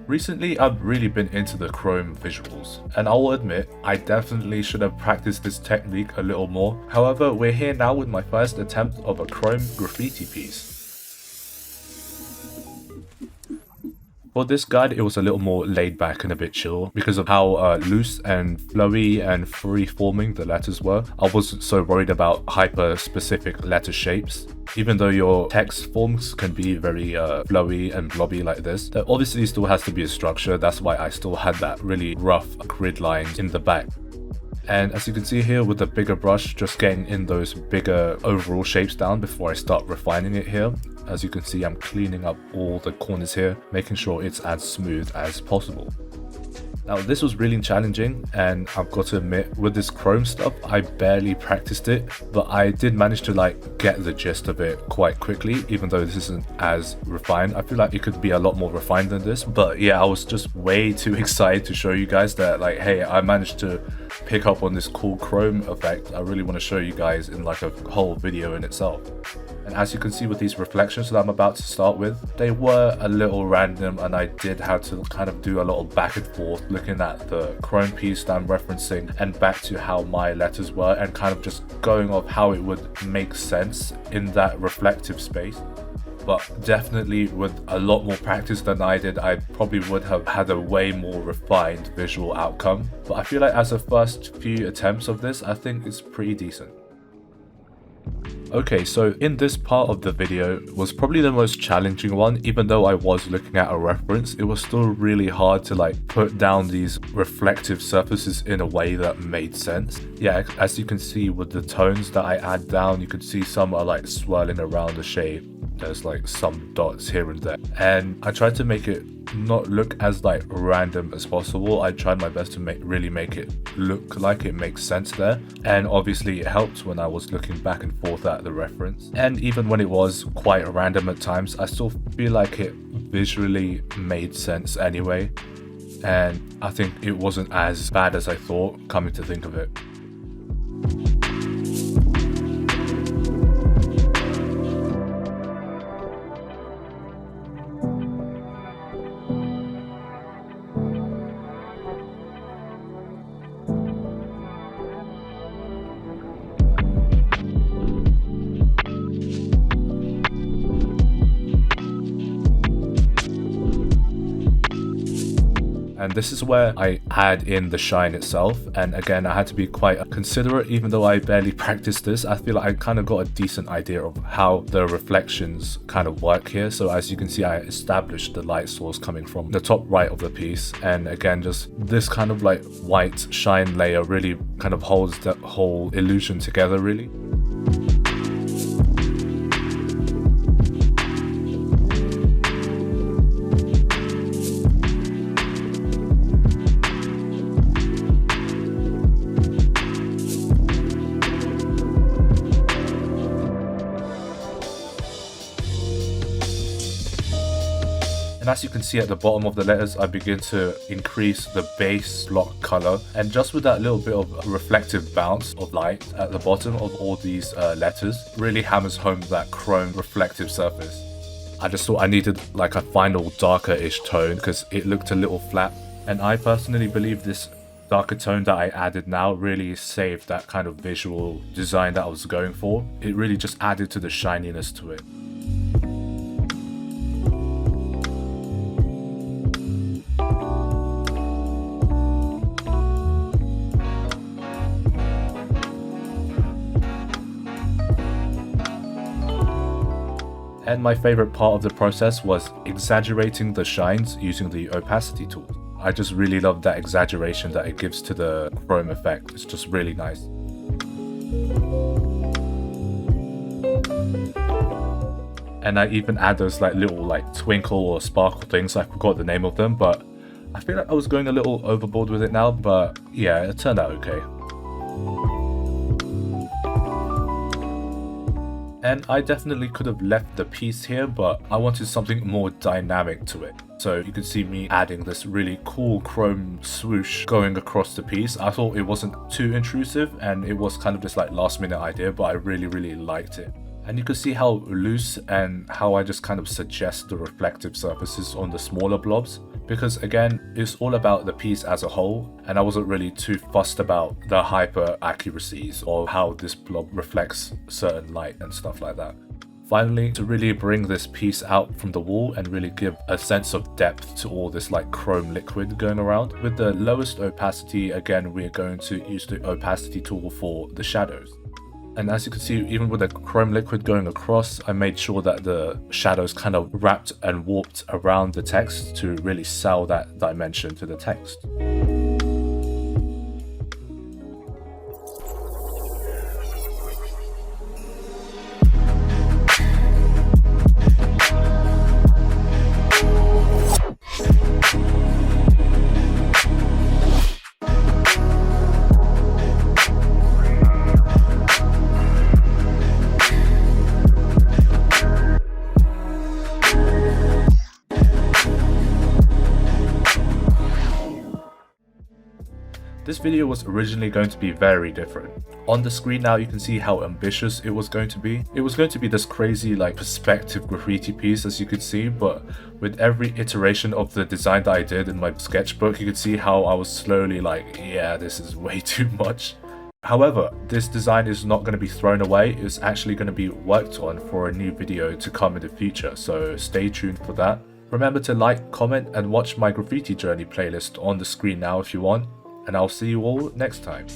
Recently, I've really been into the chrome visuals, and I'll admit, I definitely should have practiced this technique a little more. However, we're here now with my first attempt of a chrome graffiti piece. For this guide, it was a little more laid back and a bit chill because of how loose and flowy and free-forming the letters were. I wasn't so worried about hyper-specific letter shapes. Even though your text forms can be very flowy and blobby like this, there obviously still has to be a structure. That's why I still had that really rough grid lines in the back. And as you can see here with the bigger brush, just getting in those bigger overall shapes down before I start refining it here. As you can see, I'm cleaning up all the corners here, making sure it's as smooth as possible. Now this was really challenging, and I've got to admit, with this chrome stuff, I barely practiced it, but I did manage to get the gist of it quite quickly, even though this isn't as refined. I feel like it could be a lot more refined than this, but yeah, I was just way too excited to show you guys that hey, I managed to pick up on this cool chrome effect. I really want to show you guys in a whole video in itself. And as you can see with these reflections that I'm about to start with, they were a little random, and I did have to kind of do a lot of back and forth looking at the chrome piece that I'm referencing and back to how my letters were, and kind of just going off how it would make sense in that reflective space. But definitely with a lot more practice than I did, I probably would have had a way more refined visual outcome. But I feel like as a first few attempts of this, I think it's pretty decent. Okay, so in this part of the video was probably the most challenging one. Even though I was looking at a reference, it was still really hard to put down these reflective surfaces in a way that made sense. Yeah, as you can see with the tones that I add down, you can see some are swirling around the shape. There's some dots here and there, and I tried to make it not look as random as possible. I tried my best to really make it look like it makes sense there, and obviously it helped when I was looking back and forth at the reference. And even when it was quite random at times, I still feel like it visually made sense anyway, and I think it wasn't as bad as I thought, coming to think of it. And this is where I add in the shine itself, and again I had to be quite considerate. Even though I barely practiced this, I feel like I kind of got a decent idea of how the reflections kind of work here. So as you can see, I established the light source coming from the top right of the piece, and again just this kind of white shine layer really kind of holds that whole illusion together really. And as you can see at the bottom of the letters, I begin to increase the base block color, and just with that little bit of reflective bounce of light at the bottom of all these letters really hammers home that chrome reflective surface. I just thought I needed a final darker-ish tone because it looked a little flat, and I personally believe this darker tone that I added now really saved that kind of visual design that I was going for. It really just added to the shininess to it. And my favorite part of the process was exaggerating the shines using the opacity tool. I just really love that exaggeration that it gives to the chrome effect. It's just really nice. And I even add those little twinkle or sparkle things. I forgot the name of them, but I feel like I was going a little overboard with it now, but yeah, it turned out okay. And I definitely could have left the piece here, but I wanted something more dynamic to it. So you can see me adding this really cool chrome swoosh going across the piece. I thought it wasn't too intrusive, and it was kind of this last minute idea, but I really liked it. And you can see how loose and how I just kind of suggest the reflective surfaces on the smaller blobs. because again, it's all about the piece as a whole, and I wasn't really too fussed about the hyper accuracies or how this blob reflects certain light and stuff like that. Finally, to really bring this piece out from the wall and really give a sense of depth to all this like chrome liquid going around, with the lowest opacity, again, we're going to use the opacity tool for the shadows. And as you can see, even with the chrome liquid going across, I made sure that the shadows kind of wrapped and warped around the text to really sell that dimension to the text. This video was originally going to be very different. On the screen now you can see how ambitious it was going to be. It was going to be this crazy like perspective graffiti piece, as you could see, but with every iteration of the design that I did in my sketchbook, you could see how I was slowly like, yeah, this is way too much. However, this design is not going to be thrown away, it's actually going to be worked on for a new video to come in the future, so stay tuned for that. Remember to like, comment and watch my graffiti journey playlist on the screen now if you want. And I'll see you all next time.